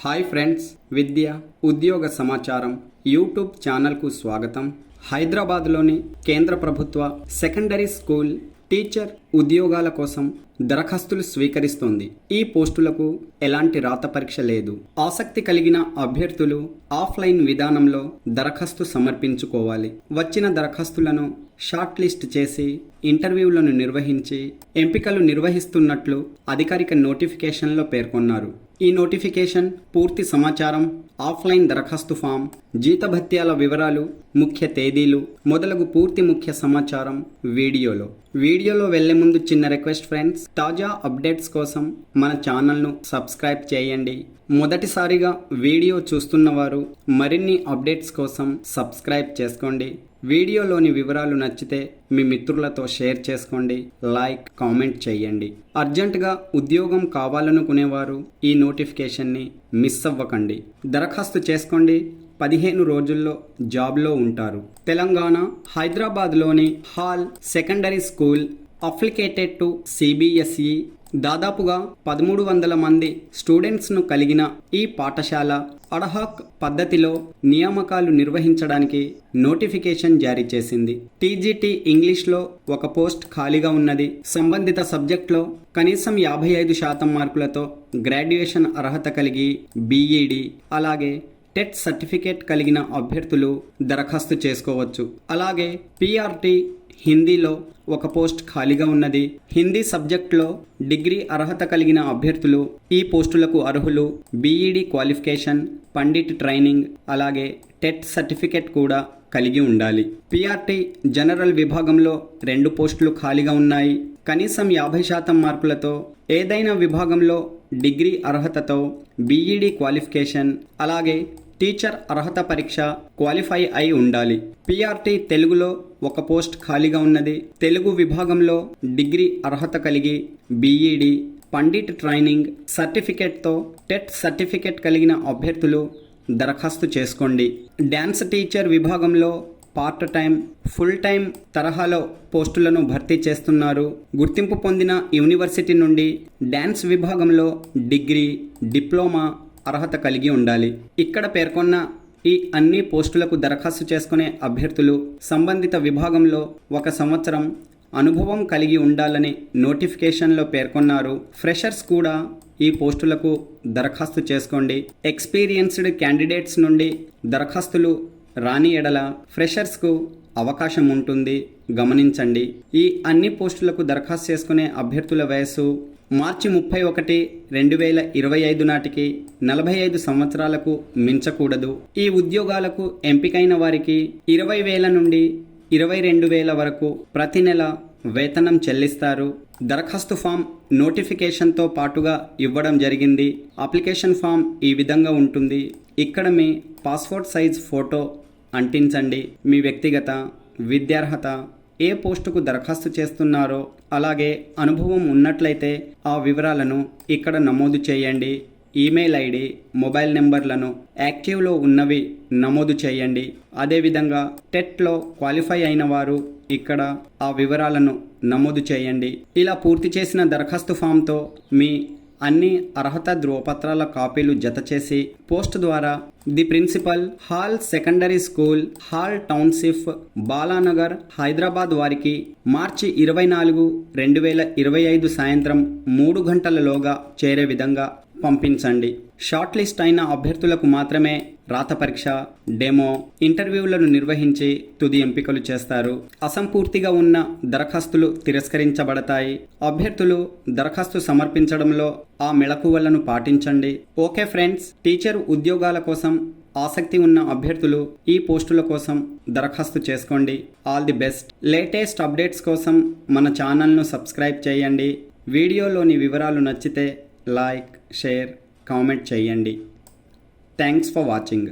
Hi friends, విద్య ఉద్యోగ సమాచారం YouTube ఛానల్కు స్వాగతం. హైదరాబాద్లోని కేంద్ర ప్రభుత్వ సెకండరీ స్కూల్ టీచర్ ఉద్యోగాల కోసం దరఖాస్తులు స్వీకరిస్తోంది. ఈ పోస్టులకు ఎలాంటి రాత పరీక్ష లేదు. ఆసక్తి కలిగిన అభ్యర్థులు ఆఫ్లైన్ విధానంలో దరఖాస్తు సమర్పించుకోవాలి. వచ్చిన దరఖాస్తులను షార్ట్ లిస్ట్ చేసి ఇంటర్వ్యూలను నిర్వహించి ఎంపికలు నిర్వహిస్తున్నట్లు అధికారిక నోటిఫికేషన్లో పేర్కొన్నారు. ఈ నోటిఫికేషన్ పూర్తి సమాచారం, ఆఫ్లైన్ దరఖాస్తు ఫామ్, జీతభత్యాల వివరాలు, ముఖ్య తేదీలు మొదలగు పూర్తి ముఖ్య సమాచారం వీడియోలో వెళ్లే ముందు చిన్న రిక్వెస్ట్ ఫ్రెండ్స్, తాజా అప్డేట్స్ కోసం మన ఛానల్ను సబ్స్క్రైబ్ చేయండి. మొదటిసారిగా వీడియో చూస్తున్న వారు మరిన్ని అప్డేట్స్ కోసం సబ్స్క్రైబ్ చేసుకోండి. వీడియోలోని వివరాలు నచ్చితే మీ మిత్రులతో షేర్ చేసుకోండి, లైక్, కామెంట్ చేయండి. అర్జెంటుగా ఉద్యోగం కావాలనుకునేవారు ఈ నోటిఫికేషన్ని మిస్ అవ్వకండి. దరఖాస్తు చేసుకోండి. 15 రోజుల్లో జాబ్లో ఉంటారు. తెలంగాణ హైదరాబాద్లోని hall secondary school affiliated to CBSE దాదాపుగా 1300 మంది స్టూడెంట్స్ను కలిగిన ఈ పాఠశాల అడ్హాక్ పద్ధతిలో నియామకాలు నిర్వహించడానికి నోటిఫికేషన్ జారీ చేసింది. టీజీటీ ఇంగ్లీష్లో ఒక పోస్ట్ ఖాళీగా ఉన్నది. సంబంధిత సబ్జెక్ట్లో కనీసం 55% మార్కులతో గ్రాడ్యుయేషన్ అర్హత కలిగి B.Ed అలాగే టెట్ సర్టిఫికేట్ కలిగిన అభ్యర్థులు దరఖాస్తు చేసుకోవచ్చు. అలాగే PRT హిందీలో ఒక పోస్ట్ ఖాళీగా ఉన్నది. హిందీ సబ్జెక్ట్లో డిగ్రీ అర్హత కలిగిన అభ్యర్థులు ఈ పోస్టులకు అర్హులు. B.Ed క్వాలిఫికేషన్, పండిట్ ట్రైనింగ్ అలాగే టెట్ సర్టిఫికేట్ కూడా కలిగి ఉండాలి. PRT జనరల్ విభాగంలో 2 పోస్టులు ఖాళీగా ఉన్నాయి. కనీసం 50% మార్కులతో ఏదైనా విభాగంలో డిగ్రీ అర్హతతో B.Ed క్వాలిఫికేషన్ అలాగే టీచర్ అర్హత పరీక్ష క్వాలిఫై అయి ఉండాలి. PRT తెలుగులో ఒక పోస్ట్ ఖాళీగా ఉన్నది. తెలుగు విభాగంలో డిగ్రీ అర్హత కలిగి B.Ed పండిట్ ట్రైనింగ్ సర్టిఫికేట్తో టెట్ సర్టిఫికేట్ కలిగిన అభ్యర్థులు దరఖాస్తు చేసుకోండి. డ్యాన్స్ టీచర్ విభాగంలో పార్ట్ టైం, ఫుల్ టైం తరహాలో పోస్టులను భర్తీ చేస్తున్నారు. గుర్తింపు పొందిన యూనివర్సిటీ నుండి డ్యాన్స్ విభాగంలో డిగ్రీ, డిప్లొమా అర్హత కలిగి ఉండాలి. ఇక్కడ పేర్కొన్న ఈ అన్ని పోస్టులకు దరఖాస్తు చేసుకునే అభ్యర్థులు సంబంధిత విభాగంలో 1 సంవత్సరం అనుభవం కలిగి ఉండాలని నోటిఫికేషన్లో పేర్కొన్నారు. ఫ్రెషర్స్ కూడా ఈ పోస్టులకు దరఖాస్తు చేసుకోండి. ఎక్స్పీరియన్స్డ్ క్యాండిడేట్స్ నుండి దరఖాస్తులు రాని ఎడల ఫ్రెషర్స్కు అవకాశం ఉంటుంది, గమనించండి. ఈ అన్ని పోస్టులకు దరఖాస్తు చేసుకునే అభ్యర్థుల వయస్సు మార్చి 31, 2025 నాటికి 45 సంవత్సరాలకు మించకూడదు. ఈ ఉద్యోగాలకు ఎంపికైన వారికి 20,000 నుండి 22,000 వరకు ప్రతి నెల వేతనం చెల్లిస్తారు. దరఖాస్తు ఫామ్ నోటిఫికేషన్తో పాటుగా ఇవ్వడం జరిగింది. అప్లికేషన్ ఫామ్ ఈ విధంగా ఉంటుంది. ఇక్కడ మీ పాస్పోర్ట్ సైజ్ ఫోటో అంటించండి. మీ వ్యక్తిగత విద్యార్హత, ఏ పోస్టుకు దరఖాస్తు చేస్తున్నారో అలాగే అనుభవం ఉన్నట్లయితే ఆ వివరాలను ఇక్కడ నమోదు చేయండి. ఈమెయిల్ ID, మొబైల్ నెంబర్లను యాక్టివ్లో ఉన్నవి నమోదు చేయండి. అదేవిధంగా టెట్లో క్వాలిఫై అయిన వారు ఇక్కడ ఆ వివరాలను నమోదు చేయండి. ఇలా పూర్తి చేసిన దరఖాస్తు ఫామ్తో మీ అన్ని అర్హత ధృవపత్రాల కాపీలు జతచేసి పోస్ట్ ద్వారా the principal, HAL secondary school, HAL township, Balanagar, Hyderabad వారికి మార్చి 24, 2025 సాయంత్రం 3 గంటలలోగా చేరే విధంగా పంపించండి. షార్ట్ లిస్ట్ అయిన అభ్యర్థులకు మాత్రమే రాత పరీక్ష, డెమో, ఇంటర్వ్యూలను నిర్వహించి తుది ఎంపికలు చేస్తారు. అసంపూర్తిగా ఉన్న దరఖాస్తులు తిరస్కరించబడతాయి. అభ్యర్థులు దరఖాస్తు సమర్పించడంలో ఆ మెళకువలను పాటించండి. ఓకే ఫ్రెండ్స్, టీచర్ ఉద్యోగాల కోసం ఆసక్తి ఉన్న అభ్యర్థులు ఈ పోస్టుల కోసం దరఖాస్తు చేసుకోండి. All the best. Latest updates కోసం మన ఛానల్ను సబ్స్క్రైబ్ చేయండి. వీడియోలోని వివరాలు నచ్చితే లైక్, షేర్, కామెంట్ చేయండి. Thanks for watching.